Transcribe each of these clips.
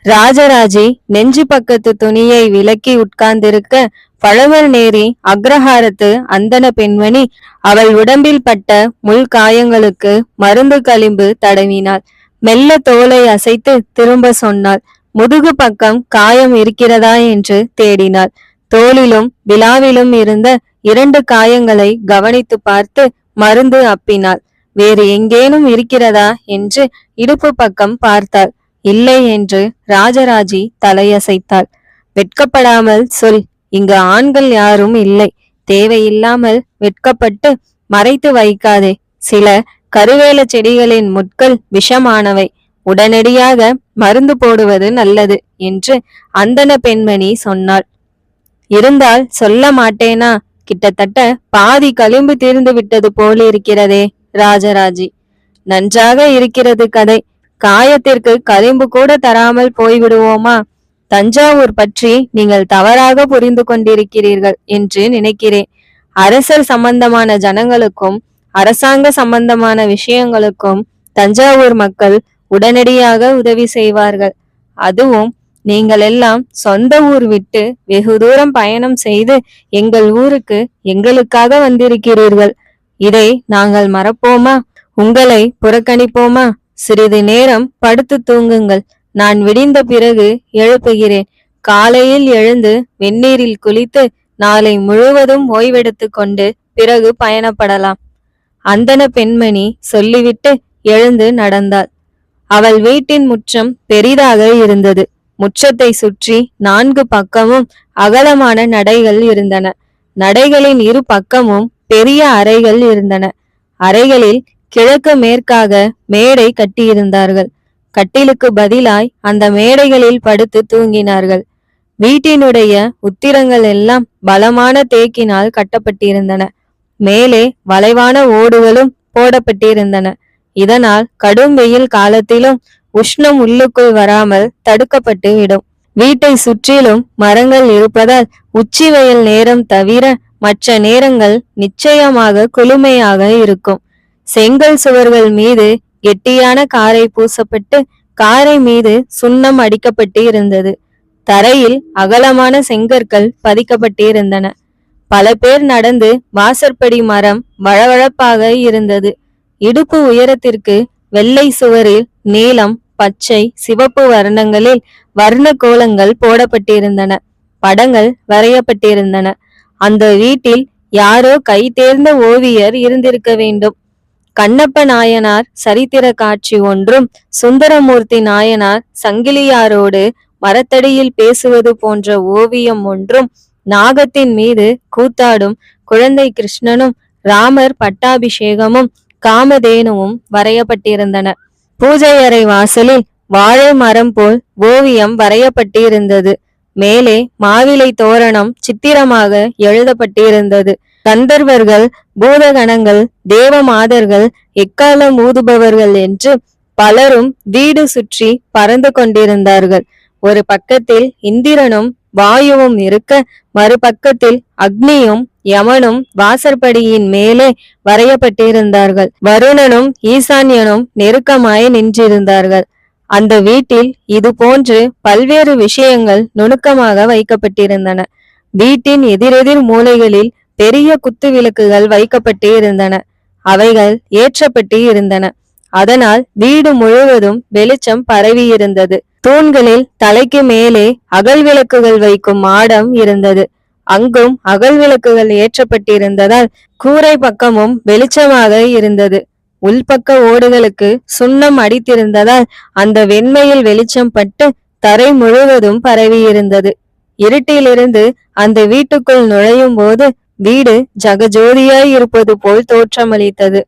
ராஜராஜி நெஞ்சு பக்கத்து துணியை விலக்கி உட்கார்ந்திருக்க, பழமர் நேரி அக்ரஹாரத்து அந்தன பெண்மணி அவள் உடம்பில் பட்ட முள் காயங்களுக்கு மருந்து களிம்பு தடவினாள். மெல்ல தோலை அசைத்து திரும்ப சொன்னாள். முதுகு பக்கம் காயம் இருக்கிறதா என்று தேடினாள். தோளிலும் விழாவிலும் இருந்த 2 காயங்களை கவனித்து பார்த்து மருந்து அப்பினாள். வேறு எங்கேனும் இருக்கிறதா என்று இடுப்பு பக்கம் பார்த்தாள். இல்லை என்று ராஜராஜி தலையசைத்தாள். வெட்கப்படாமல் சொல், இங்கு ஆண்கள் யாரும் இல்லை. தேவையில்லாமல் வெட்கப்பட்டு மறைத்து வைக்காதே. சில கருவேல செடிகளின் முட்கள் விஷமானவை. உடனடியாக மருந்து போடுவது நல்லது என்று அந்தன பெண்மணி சொன்னாள். இருந்தால் சொல்ல மாட்டேனா? கிட்டத்தட்ட பாதி களிம்பு தீர்ந்து விட்டது போலிருக்கிறதே. ராஜராஜி: நன்றாக இருக்கிறது கதை. காயத்திற்கு களிம்பு கூட தராமல் போய்விடுவோமா? தஞ்சாவூர் பற்றி நீங்கள் தவறாக புரிந்து கொண்டிருக்கிறீர்கள் என்று நினைக்கிறேன். அரசர் சம்பந்தமான ஜனங்களுக்கும் அரசாங்க சம்பந்தமான விஷயங்களுக்கும் தஞ்சாவூர் மக்கள் உடனடியாக உதவி செய்வார்கள். அதுவும் நீங்கள் எல்லாம் சொந்த ஊர் விட்டு வெகு தூரம் பயணம் செய்து எங்கள் ஊருக்கு எங்களுக்காக வந்திருக்கிறீர்கள். இதை நாங்கள் மறப்போமா? உங்களை புறக்கணிப்போமா? சிறிது நேரம் படுத்து தூங்குங்கள். நான் விடிந்த பிறகு எழுப்புகிறேன். காலையில் எழுந்து வெந்நீரில் குளித்து நாளை முழுவதும் ஓய்வெடுத்து கொண்டு பிறகு பயணப்படலாம். அந்தன பெண்மணி சொல்லிவிட்டு எழுந்து நடந்தாள். அவள் வீட்டின் முற்றம் பெரிதாக இருந்தது. முற்றத்தை சுற்றி 4 பக்கமும் அகலமான நடைகள் இருந்தன. நடைகளின் இரு பக்கமும் பெரிய அறைகள் இருந்தன. அறைகளில் கிழக்கு மேற்காக மேடை கட்டியிருந்தார்கள். கட்டிலுக்கு பதிலாய் அந்த மேடைகளில் படுத்து தூங்கினார்கள். வீட்டினுடைய உத்திரங்கள் எல்லாம் பலமான தேக்கினால் கட்டப்பட்டிருந்தன. மேலே வளைவான ஓடுகளும் போடப்பட்டிருந்தன. இதனால் கடும் வெயில் காலத்திலும் உஷ்ணம் உள்ளுக்குள் வராமல் தடுக்கப்பட்டு விடும். வீட்டை சுற்றிலும் மரங்கள் இருப்பதால் உச்சி வெயில் நேரம் தவிர மற்ற நேரங்கள் நிச்சயமாக குளுமையாக இருக்கும். செங்கல் சுவர்கள் மீது கெட்டியான காரை பூசப்பட்டு காரை மீது சுண்ணம் அடிக்கப்பட்டு இருந்தது. தரையில் அகலமான செங்கற்கள் பதிக்கப்பட்டிருந்தன. பல பேர் நடந்து வாசற்படி மரம் வழவழப்பாக இருந்தது. இடுப்பு உயரத்திற்கு வெள்ளை சுவரில் நீலம், பச்சை, சிவப்பு வர்ணங்களில் வர்ண கோலங்கள் போடப்பட்டிருந்தன. படங்கள் வரையப்பட்டிருந்தன. அந்த வீட்டில் யாரோ கை தேர்ந்த ஓவியர் இருந்திருக்க வேண்டும். கண்ணப்ப நாயனார் சரித்திர காட்சி ஒன்றும், சுந்தரமூர்த்தி நாயனார் சங்கிலியாரோடு மரத்தடியில் பேசுவது போன்ற ஓவியம் ஒன்றும், நாகத்தின் மீது கூத்தாடும் குழந்தை கிருஷ்ணனும் ராமர் பட்டாபிஷேகமும் காமதேனுவும் வரையப்பட்டிருந்தன. பூஜை அறை வாசலில் வாழை மரம் போல் ஓவியம் வரையப்பட்டிருந்தது. மேலே மாவிலை தோரணம் சித்திரமாக எழுதப்பட்டிருந்தது. கந்தர்வர்கள், பூதகணங்கள், தேவமாதர்கள், எக்காலம் ஊதுபவர்கள் என்று பலரும் வீடு சுற்றி பறந்து கொண்டிருந்தார்கள். ஒரு பக்கத்தில் இந்திரனும் வாயுவும் இருக்க, மறுபக்கத்தில் அக்னியும் யமனும் வாசற்படியின் மேலே வரையப்பட்டிருந்தார்கள். வருணனும் ஈசான்யனும் நெருக்கமாய் நின்றிருந்தார்கள். அந்த வீட்டில் இது போன்று பல்வேறு விஷயங்கள் நுணுக்கமாக வைக்கப்பட்டிருந்தன. வீட்டின் எதிரெதிர் மூலைகளில் பெரிய குத்து விளக்குகள் வைக்கப்பட்டு இருந்தன. அவைகள் ஏற்றப்பட்டு இருந்தன. அதனால் வீடு முழுவதும் வெளிச்சம் பரவியிருந்தது. தூண்களில் தலைக்கு மேலே அகல் விளக்குகள் வைக்கும் மாடம் இருந்தது. அங்கும் அகல் விளக்குகள் ஏற்றப்பட்டிருந்ததால் கூரை பக்கமும் வெளிச்சமாக இருந்தது. உள்பக்க ஓடுகளுக்கு சுண்ணம் அடித்திருந்ததால் அந்த வெண்மையில் வெளிச்சம் பட்டு தரை முழுவதும் பரவியிருந்தது. இருட்டிலிருந்து அந்த வீட்டுக்குள் நுழையும் போது வீடு ஜகஜோதியாய் இருப்பது போல் தோற்றமளித்தது.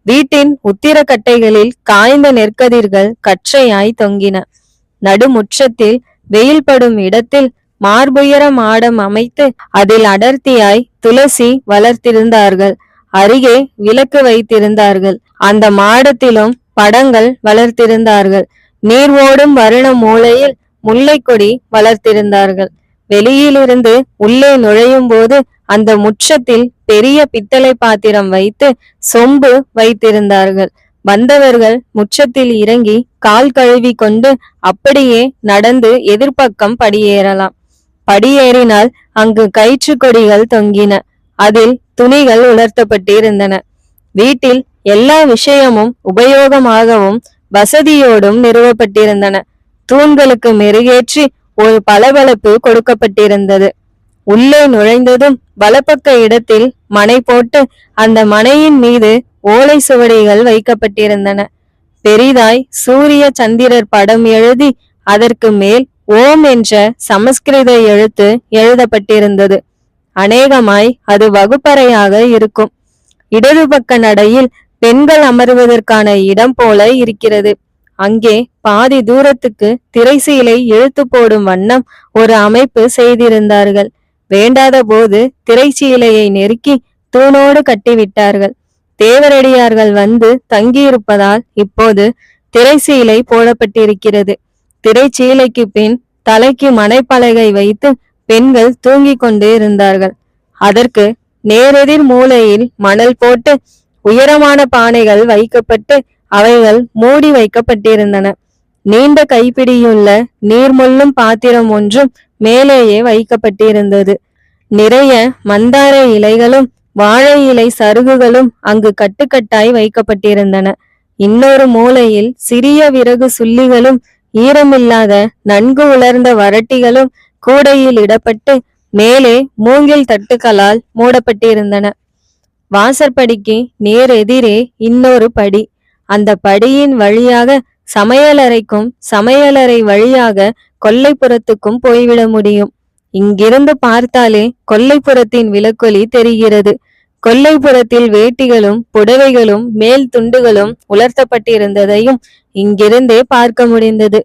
வீட்டின் உத்திரக்கட்டைகளில் காய்ந்த நெற்கதிர்கள் கற்றையாய் தொங்கின. நடுமுற்றத்தில் வெயில் படும் இடத்தில் மார்புயர மாடம் அமைத்து அதில் அடர்த்தியாய் துளசி வளர்த்திருந்தார்கள். அருகே விளக்கு வைத்திருந்தார்கள். அந்த மாடத்திலும் படங்கள் வளர்த்திருந்தார்கள். நீர் ஓடும் வருண மூலையில் முல்லை கொடி வளர்த்திருந்தார்கள். வெளியிலிருந்து உள்ளே நுழையும் போது அந்த முற்றத்தில் பெரிய பித்தளை பாத்திரம் வைத்து சொம்பு வைத்திருந்தார்கள். வந்தவர்கள் முற்றத்தில் இறங்கி கால் கழுவி கொண்டு அப்படியே நடந்து எதிர்பக்கம் படியேறலாம். படியேறினால் அங்கு கயிற்று கொடிகள் தொங்கின. அதில் துணிகள் உலர்த்தப்பட்டிருந்தன. வீட்டில் எல்லா விஷயமும் உபயோகமாகவும் வசதியோடும் நிறுவப்பட்டிருந்தன. தூண்களுக்கு மெருகேற்றி ஒரு பளபளப்பு கொடுக்கப்பட்டிருந்தது. உள்ளே நுழைந்ததும் வலப்பக்க இடத்தில் மனை போட்டு அந்த மனையின் மீது ஓலை சுவடிகள் வைக்கப்பட்டிருந்தன. பெரிதாய் சூரிய சந்திரர் படம் எழுதி அதற்கு மேல் ஓம் என்ற சமஸ்கிருத எழுத்து எழுதப்பட்டிருந்தது. அநேகமாய் அது வகுப்பறையாக இருக்கும். இடது பக்க நடையில் பெண்கள் அமர்வதற்கான இடம் போல இருக்கிறது. அங்கே பாதி தூரத்துக்கு திரைசீலை இழுத்து போடும் வண்ணம் ஒரு அமைப்பு செய்திருந்தார்கள். வேண்டாத போது திரைச்சீலையை நெருக்கி தூணோடு கட்டிவிட்டார்கள். தேவரடியார்கள் வந்து தங்கியிருப்பதால் இப்போது திரைச்சீலை போடப்பட்டிருக்கிறது. திரைச்சீலைக்கு பின் தலைக்கு மனைப்பலகை வைத்து பெண்கள் தூங்கிக் கொண்டு இருந்தார்கள். அதற்கு நேரெதிர் மூலையில் மணல் போட்டு உயரமான பானைகள் வைக்கப்பட்டு அவைகள் மூடி வைக்கப்பட்டிருந்தன. நீண்ட கைப்பிடியுள்ள நீர்மொள்ளும் பாத்திரம் ஒன்றும் மேலேயே வைக்கப்பட்டிருந்தது. நிறைய மந்தார இலைகளும் வாழை இலை சருகுகளும் அங்கு கட்டுக்கட்டாய் வைக்கப்பட்டிருந்தன. இன்னொரு மூலையில் சிறிய விறகு சுள்ளிகளும் ஈரமில்லாத நன்கு உலர்ந்த வரட்டிகளும் கூடையில் இடப்பட்டு மேலே மூங்கில் தட்டுகளால் மூடப்பட்டிருந்தன. வாசற்படிக்கு நேர் எதிரே இன்னொரு படி. அந்த படியின் வழியாக சமையலறைக்கும் சமையலறை வழியாக கொல்லைப்புறத்துக்கும் போய்விட முடியும். இங்கிருந்து பார்த்தாலே கொல்லைப்புறத்தின் விளக்கொலி தெரிகிறது. கொல்லைப்புறத்தில் வேட்டிகளும் புடவைகளும் மேல் துண்டுகளும் உலர்த்தப்பட்டிருந்ததையும் இங்கிருந்தே பார்க்க முடிந்தது.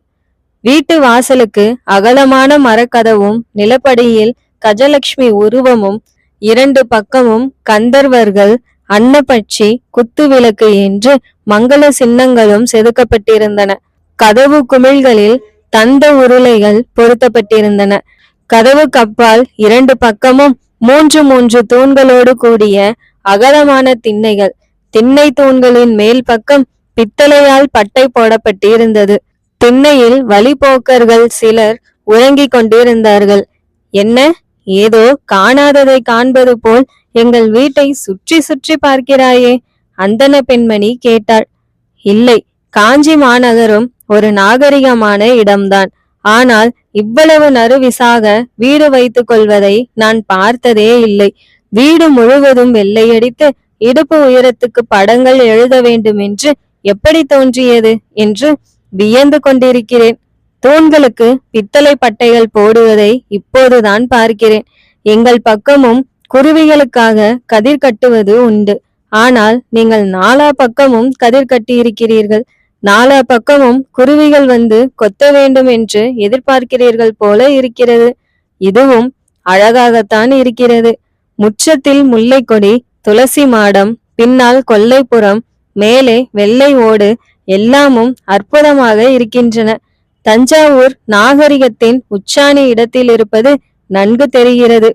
வீட்டு வாசலுக்கு அகலமான மரக்கதவும் நிலப்படியில் கஜலட்சுமி உருவமும் இரண்டு பக்கமும் கந்தர்வர்கள் அன்னப்பட்சி குத்துவிளக்கு என்று மங்கள சின்னங்களும் செதுக்கப்பட்டிருந்தன. கதவு குமிழ்களில் தந்த உருளைகள் பொருத்தப்பட்டிருந்தன. கதவு கப்பால் இரண்டு பக்கமும் மூன்று மூன்று தூண்களோடு கூடிய அகலமான திண்ணைகள். திண்ணை தூண்களின் மேல் பக்கம் பித்தளையால் பட்டை போடப்பட்டிருந்தது. திண்ணையில் வழிபோக்கர்கள் சிலர் உறங்கிக் கொண்டிருந்தார்கள். என்ன, ஏதோ காணாததை காண்பது போல் எங்கள் வீட்டை சுற்றி சுற்றி பார்க்கிறாயே? அந்தன பெண்மணி கேட்டாள். இல்லை, காஞ்சி மாநகரும் ஒரு நாகரிகமான இடம்தான். ஆனால் இவ்வளவு நறுவிசாக வீடு வைத்துக் கொள்வதை நான் பார்த்ததே இல்லை. வீடு முழுவதும் வெள்ளையடித்து இடுப்பு உயரத்துக்கு படங்கள் எழுத வேண்டும் என்று எப்படி தோன்றியது என்று வியந்து கொண்டிருக்கிறேன். தூண்களுக்கு பித்தளை பட்டைகள் போடுவதை இப்போதுதான் பார்க்கிறேன். எங்கள் பக்கமும் குருவிகளுக்காக கதிர் கட்டுவது உண்டு. ஆனால் நீங்கள் நாலா பக்கமும் கதிர் கட்டியிருக்கிறீர்கள். நாலா பக்கமும் குருவிகள் வந்து கொத்த வேண்டும் என்று எதிர்பார்க்கிறீர்கள் போல இருக்கிறது. இதுவும் அழகாகத்தான் இருக்கிறது. முற்றத்தில் முல்லை கொடி, துளசி மாடம், பின்னால் கொல்லைப்புறம், மேலே வெள்ளை ஓடு, எல்லாமும் அற்புதமாக இருக்கின்றன. தஞ்சாவூர் நாகரிகத்தின் உச்சாணி இடத்தில் இருப்பது நன்கு தெரிகிறது.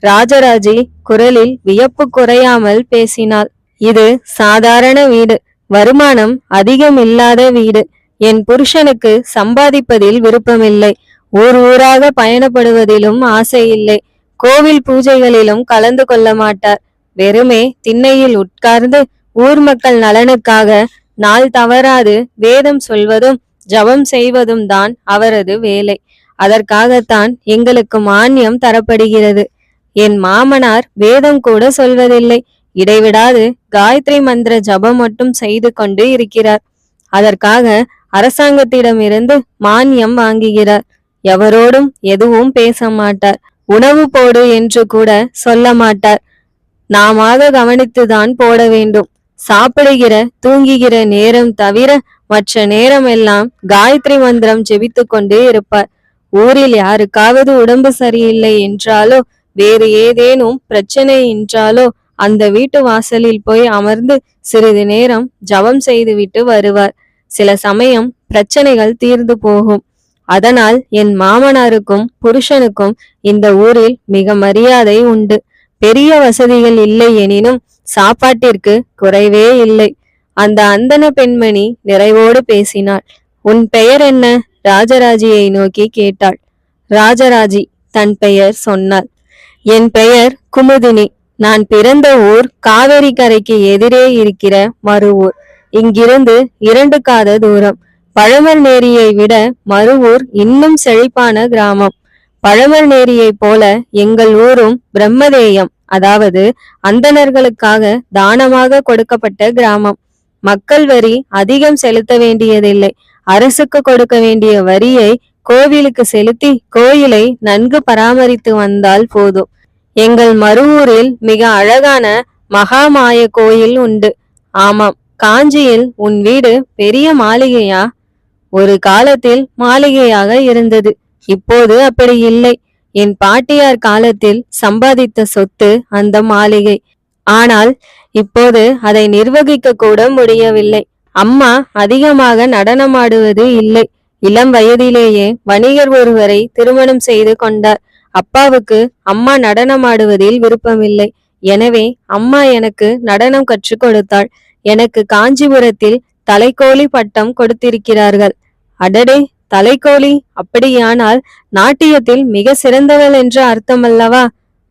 ராஜராஜி குரலில் வியப்பு குறையாமல் பேசினாள். இது சாதாரண வீடு, வருமானம் அதிகமில்லாத வீடு. என் புருஷனுக்கு சம்பாதிப்பதில் விருப்பமில்லை. ஊர் ஊராக பயணப்படுவதிலும் ஆசை இல்லை. கோவில் பூஜைகளிலும் கலந்து கொள்ள மாட்டார். வெறுமே திண்ணையில் உட்கார்ந்து ஊர் மக்கள் நலனுக்காக நாள் தவறாது வேதம் சொல்வதும் ஜபம் செய்வதும் தான் அவரது வேலை. அதற்காகத்தான் எங்களுக்கு மானியம் தரப்படுகிறது. என் மாமனார் வேதம் கூட சொல்வதில்லை. இடைவிடாது காயத்ரி மந்திர ஜபம் மட்டும் செய்து கொண்டு இருக்கிறார். அதற்காக அரசாங்கத்திடமிருந்து மானியம் வாங்குகிறார். எவரோடும் எதுவும் பேச மாட்டார். உணவு போடு என்று கூட சொல்ல மாட்டார். நாமாக கவனித்துதான் போட வேண்டும். சாப்பிடுகிற தூங்குகிற நேரம் தவிர மற்ற நேரம் எல்லாம் காயத்ரி மந்திரம் ஜெபித்து கொண்டே இருப்பார். ஊரில் யாருக்காவது உடம்பு சரியில்லை என்றாலோ வேறு ஏதேனும் பிரச்சனை என்றாலோ அந்த வீட்டு வாசலில் போய் அமர்ந்து சிறிது நேரம் ஜபம் செய்துவிட்டு வருவார். சில சமயம் பிரச்சனைகள் தீர்ந்து போகும். அதனால் என் மாமனாருக்கும் புருஷனுக்கும் இந்த ஊரில் மிக மரியாதை உண்டு. பெரிய வசதிகள் இல்லை எனினும் சாப்பாட்டிற்கு குறைவே இல்லை. அந்த அந்தன பெண்மணி நிறைவோடு பேசினாள். உன் பெயர் என்ன? ராஜராஜியை நோக்கி கேட்டாள். ராஜராஜி தன் பெயர் சொன்னாள். என் பெயர் குமுதினி. நான் பிறந்த ஊர் காவேரி கரைக்கு எதிரே இருக்கிற மருவூர். இங்கிருந்து 2 காத தூரம். பழமர்நேரியை விட மருவூர் இன்னும் செழிப்பான கிராமம். பழமர்நேரியை போல எங்கள் ஊரும் பிரம்மதேயம், அதாவது அந்தணர்களுக்காக தானமாக கொடுக்கப்பட்ட கிராமம். மக்கள் வரி அதிகம் செலுத்த வேண்டியதில்லை. அரசுக்கு கொடுக்க வேண்டிய வரியை கோவிலுக்கு செலுத்தி கோயிலை நன்கு பராமரித்து வந்தால் போதும். எங்கள் மருவூரில் மிக அழகான மகாமாய கோயில் உண்டு. ஆமாம், காஞ்சியில் உன் வீடு பெரிய மாளிகையா? ஒரு காலத்தில் மாளிகையாக இருந்தது. இப்போது அப்படி இல்லை. என் பாட்டியார் காலத்தில் சம்பாதித்த சொத்து அந்த மாளிகை. ஆனால் இப்போது அதை நிர்வகிக்க கூட முடியவில்லை. அம்மா அதிகமாக நடனமாடுவது இல்லை. இளம் வயதிலேயே வணிகர் ஒருவரை திருமணம் செய்து கொண்டார். அப்பாவுக்கு அம்மா நடனமாடுவதில் விருப்பமில்லை. எனவே அம்மா எனக்கு நடனம் கற்றுக் கொடுத்தாள். எனக்கு காஞ்சிபுரத்தில் தலைக்கோலி பட்டம் கொடுத்திருக்கிறார்கள். அடடே, தலைக்கோலி! அப்படியானால் நாட்டியத்தில் மிக சிறந்தவள் என்று அர்த்தமல்லவா?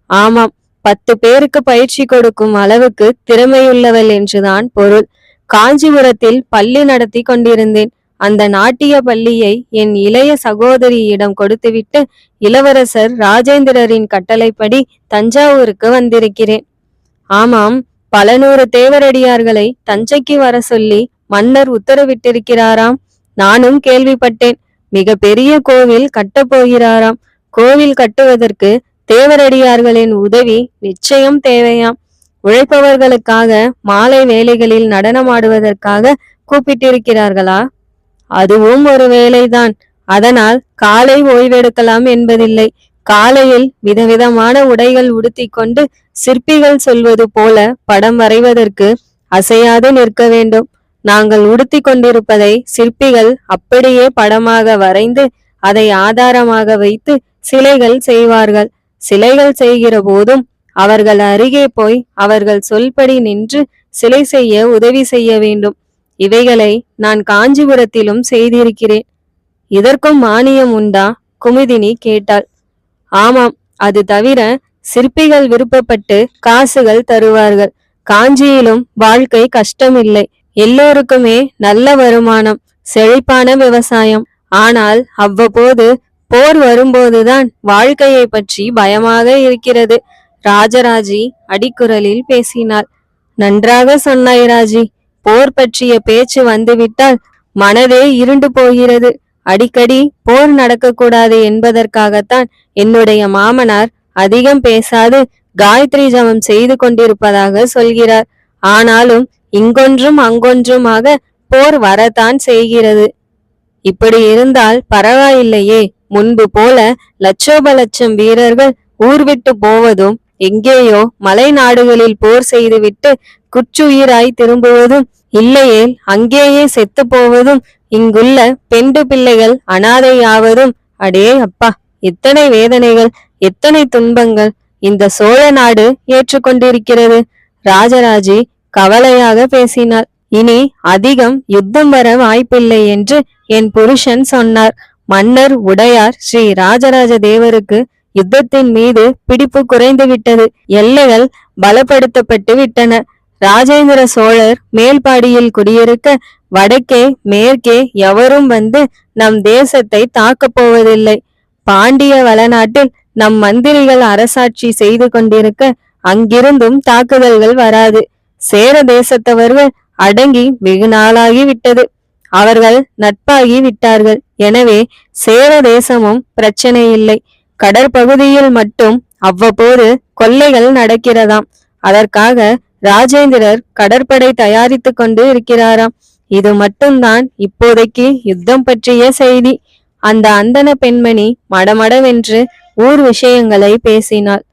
ஆமாம், 10 பேருக்கு பயிற்சி கொடுக்கும் அளவுக்கு திறமையுள்ளவள் என்றுதான் பொருள். காஞ்சிபுரத்தில் பள்ளி நடத்தி கொண்டிருந்தேன். அந்த நாட்டிய பள்ளியை என் இளைய சகோதரியிடம் கொடுத்துவிட்டு இளவரசர் ராஜேந்திரரின் கட்டளைப்படி தஞ்சாவூருக்கு வந்திருக்கிறேன். ஆமாம், பல 100 தேவரடியார்களை தஞ்சைக்கு வர சொல்லி மன்னர் உத்தரவிட்டிருக்கிறாராம். நானும் கேள்விப்பட்டேன். மிக பெரிய கோவில் கட்டப் போகிறாராம். கோவில் கட்டுவதற்கு தேவரடியார்களின் உதவி நிச்சயம் தேவையாம். உழைப்பவர்களுக்காக மாலை வேளைகளில் நடனமாடுவதற்காக கூப்பிட்டிருக்கிறார்களா? அதுவும் ஒரு வேலைதான். அதனால் காலை ஓய்வெடுக்கலாம் என்பதில்லை. காலையில் விதவிதமான உடைகள் உடுத்தி கொண்டு சிற்பிகள் சொல்வது போல படம் வரைவதற்கு அசையாது நிற்க வேண்டும். நாங்கள் உடுத்தி கொண்டிருப்பதை சிற்பிகள் அப்படியே படமாக வரைந்து அதை ஆதாரமாக வைத்து சிலைகள் செய்வார்கள். சிலைகள் செய்கிற போதும் அவர்கள் அருகே போய் அவர்கள் சொல்படி நின்று சிலை செய்ய உதவி செய்ய வேண்டும். இவைகளை நான் காஞ்சிபுரத்திலும் செய்திருக்கிறேன். இதற்கும் மானியம் உண்டா? குமுதினி கேட்டாள். ஆமாம், அது தவிர சிற்பிகள் விருப்பப்பட்டு காசுகள் தருவார்கள். காஞ்சியிலும் வாழ்க்கை கஷ்டமில்லை. எல்லோருக்குமே நல்ல வருமானம், செழிப்பான விவசாயம். ஆனால் அவ்வப்போது போர் வரும்போதுதான் வாழ்க்கையை பற்றி பயமாக இருக்கிறது. ராஜராஜி அடிக்குரலில் பேசினாள். நன்றாக சொன்னாய் ராஜி. போர் பற்றிய பேச்சு வந்துவிட்டால் மனதே இருண்டு போகிறது. அடிக்கடி போர் நடக்கக்கூடாது என்பதற்காகத்தான் என்னுடைய மாமனார் அதிகம் பேசாது காயத்ரி ஜபம் செய்து கொண்டிருப்பதாக சொல்கிறார். ஆனாலும் இங்கொன்றும் அங்கொன்றுமாக போர் வரத்தான் செய்கிறது. இப்படி இருந்தால் பரவாயில்லையே. முன்பு போல லட்சோப லட்சம் வீரர்கள் ஊர் விட்டு போவதும், எங்கேயோ மலை நாடுகளில் போர் செய்துவிட்டு குற்றுயிராய் திரும்புவதும், இல்லையேல் அங்கேயே செத்து போவதும், இங்குள்ள பெண்டு பிள்ளைகள் அனாதையாவதும், அடே அப்பா, எத்தனை வேதனைகள், எத்தனை துன்பங்கள் இந்த சோழ நாடு ஏற்றுக்கொண்டிருக்கிறது. ராஜராஜி கவலையாக பேசினாள். இனி அதிகம் யுத்தம் வர வாய்ப்பில்லை என்று என் புருஷன் சொன்னார். மன்னர் உடையார் ஸ்ரீ ராஜராஜ தேவருக்கு யுத்தத்தின் மீது பிடிப்பு குறைந்து விட்டது. எல்லைகள் பலப்படுத்தப்பட்டு விட்டன. ராஜேந்திர சோழர் மேல்பாடியில் குடியிருக்க வடக்கே மேற்கே எவரும் வந்து நம் தேசத்தை தாக்கப் போவதில்லை. பாண்டிய வளநாட்டில் நம் மந்திரிகள் அரசாட்சி செய்து கொண்டிருக்க அங்கிருந்தும் தாக்குதல்கள் வராது. சேர தேசத்தவர்கள் அடங்கி வெகு நாளாகி விட்டது. அவர்கள் நட்பாகி விட்டார்கள். எனவே சேர தேசமும் பிரச்சனை இல்லை. கடற்பகுதியில் மட்டும் அவ்வப்போது கொள்ளைகள் நடக்கிறதாம். அதற்காக ராஜேந்திரர் கடற்படை தயாரித்து கொண்டு இருக்கிறாராம். இது மட்டும்தான் இப்போதைக்கு யுத்தம் பற்றிய செய்தி. அந்த அந்தன பெண்மணி மடமடவென்று ஊர் விஷயங்களை பேசினாள்.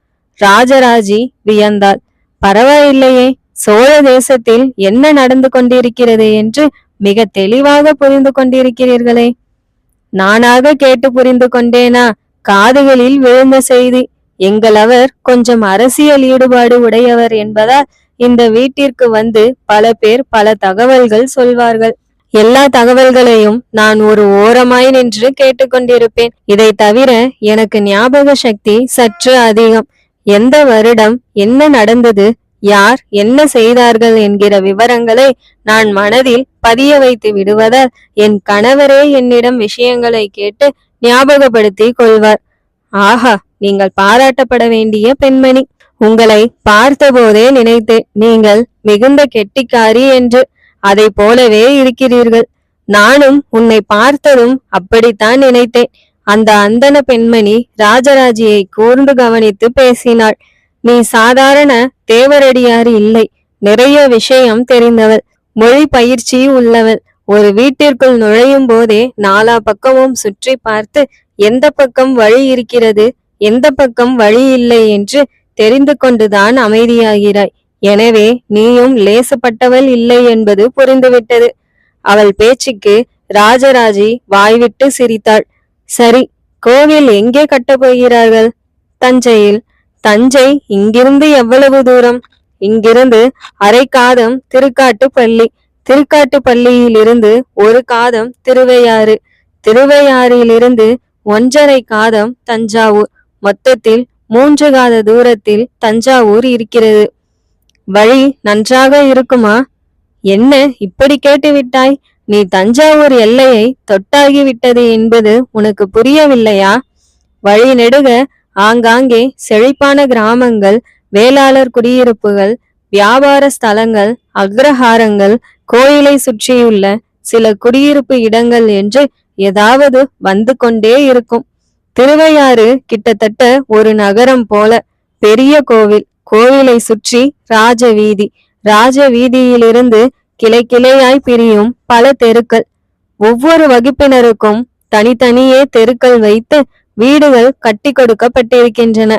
ராஜராஜி வியந்தாள். பரவாயில்லையே, சோழ தேசத்தில் என்ன நடந்து கொண்டிருக்கிறது என்று மிக தெளிவாக புரிந்து கொண்டிருக்கிறீர்களே. நானாக கேட்டு புரிந்து கொண்டேனா? காதுகளில் விழுந்த செய்தி. எங்கள் அவர் கொஞ்சம் அரசியல் ஈடுபாடு உடையவர் என்பதால் இந்த வீட்டிற்கு வந்து பல பேர் பல தகவல்கள் சொல்வார்கள். எல்லா தகவல்களையும் நான் ஒரு ஓரமாய் நின்று கேட்டுக்கொண்டிருப்பேன். இதை தவிர எனக்கு ஞாபக சக்தி சற்று அதிகம். எந்த வருடம் என்ன நடந்தது, யார் என்ன செய்தார்கள் என்கிற விவரங்களை நான் மனதில் பதிய வைத்து விடுவதால் என் கணவரே என்னிடம் விஷயங்களை கேட்டு ஞாபகப்படுத்தி கொள்வார். ஆஹா, நீங்கள் பாராட்டப்பட வேண்டிய பெண்மணி. உங்களை பார்த்தபோதே நினைத்தேன் நீங்கள் மிகுந்த கெட்டிக்காரி என்று. அதை போலவே இருக்கிறீர்கள். நானும் உன்னை பார்த்ததும் அப்படித்தான் நினைத்தேன். அந்த அந்தன பெண்மணி ராஜராஜியை கூர்ந்து கவனித்து பேசினாள். நீ சாதாரண தேவரடியார் இல்லை, நிறைய விஷயம் தெரிந்தவள், மொழி பயிற்சி உள்ளவள். ஒரு வீட்டிற்குள் நுழையும் போதே நாலா பக்கமும் சுற்றி பார்த்து எந்த பக்கம் வழி இருக்கிறது, எந்த பக்கம் வழி இல்லை என்று தெரிந்து கொண்டுதான் அமைதியாகிறாய். எனவே நீயும் லேசுப்பட்டவள் இல்லை என்பது புரிந்துவிட்டது. அவள் பேச்சுக்கு ராஜராஜி வாய்விட்டு சிரித்தாள். சரி, கோவில் எங்கே கட்டப் போகிறார்கள்? தஞ்சையில். தஞ்சை இங்கிருந்து எவ்வளவு தூரம்? இங்கிருந்து அரை காதம் திருக்காட்டுப்பள்ளி. திருக்காட்டுப்பள்ளியிலிருந்து ஒரு காதம் திருவையாறு. திருவையாறிலிருந்து 1.5 காதம் தஞ்சாவூர். மொத்தத்தில் 3 காத தூரத்தில் தஞ்சாவூர் இருக்கிறது. வழி நன்றாக இருக்குமா? என்ன இப்படி கேட்டுவிட்டாய்? நீ தஞ்சாவூர் எல்லையை தொட்டாகிவிட்டது என்பது உனக்கு புரியவில்லையா? வழி நெடுக ஆங்காங்கே செழிப்பான கிராமங்கள், வேளாளர் குடியிருப்புகள், வியாபார ஸ்தலங்கள், அக்ரஹாரங்கள், கோயிலை சுற்றியுள்ள சில குடியிருப்பு இடங்கள் என்று ஏதாவது வந்து கொண்டே இருக்கும். திருவையாறு கிட்டத்தட்ட ஒரு நகரம் போல. பெரிய கோவில், கோவிலை சுற்றி ராஜவீதி, ராஜ வீதியிலிருந்து கிளை கிளையாய் பிரியும் பல தெருக்கள். ஒவ்வொரு வகுப்பினருக்கும் தனித்தனியே தெருக்கள் வைத்து வீடுகள் கட்டி கொடுக்கப்பட்டிருக்கின்றன.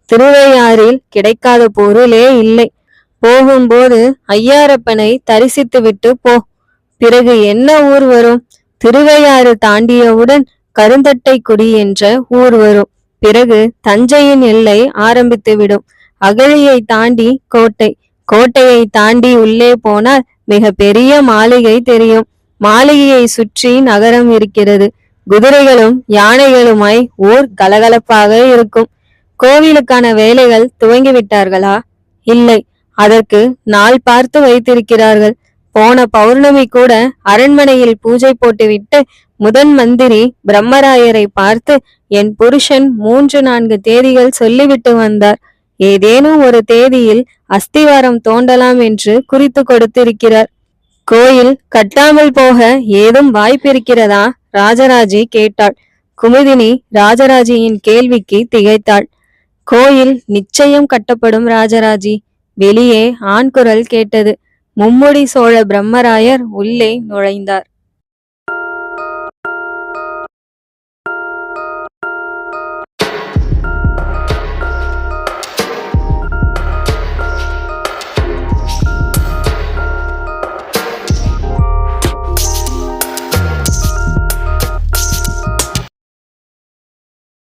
திருவையாறில் கிடைக்காத பொருளே இல்லை. போகும்போது ஐயாரப்பனை தரிசித்து விட்டு போ. பிறகு என்ன ஊர் வரும்? திருவையாறு தாண்டியவுடன் கருந்தட்டைக்குடி என்ற ஊர் வரும். பிறகு தஞ்சையின் எல்லை ஆரம்பித்துவிடும். அகழியை தாண்டி கோட்டை, கோட்டையை தாண்டி உள்ளே போனால் மிக பெரிய மாளிகை தெரியும். மாளிகையை சுற்றி நகரம் இருக்கிறது. குதிரைகளும் யானைகளுமாய் ஊர் கலகலப்பாக இருக்கும். கோவிலுக்கான வேலைகள் துவங்கிவிட்டார்களா? இல்லை, அதற்கு நாள் பார்த்து வைத்திருக்கிறார்கள். போன பௌர்ணமி கூட அரண்மனையில் பூஜை போட்டுவிட்டு முதன் மந்திரி பிரம்மராயரை பார்த்து என் புருஷன் 3-4 தேதிகள் சொல்லிவிட்டு வந்தார். ஏதேனும் ஒரு தேதியில் அஸ்திவாரம் தோண்டலாம் என்று குறித்து கொடுத்திருக்கிறார். கோயில் கட்டாமல் போக ஏதும் வாய்ப்பிருக்கிறதா? ராஜராஜி கேட்டாள். குமுதினி ராஜராஜியின் கேள்விக்கு திகைத்தாள். கோயில் நிச்சயம் கட்டப்படும் ராஜராஜி. வெளியே ஆண் குரல் கேட்டது. மும்முடி சோழ பிரம்மராயர் உள்ளே நுழைந்தார்.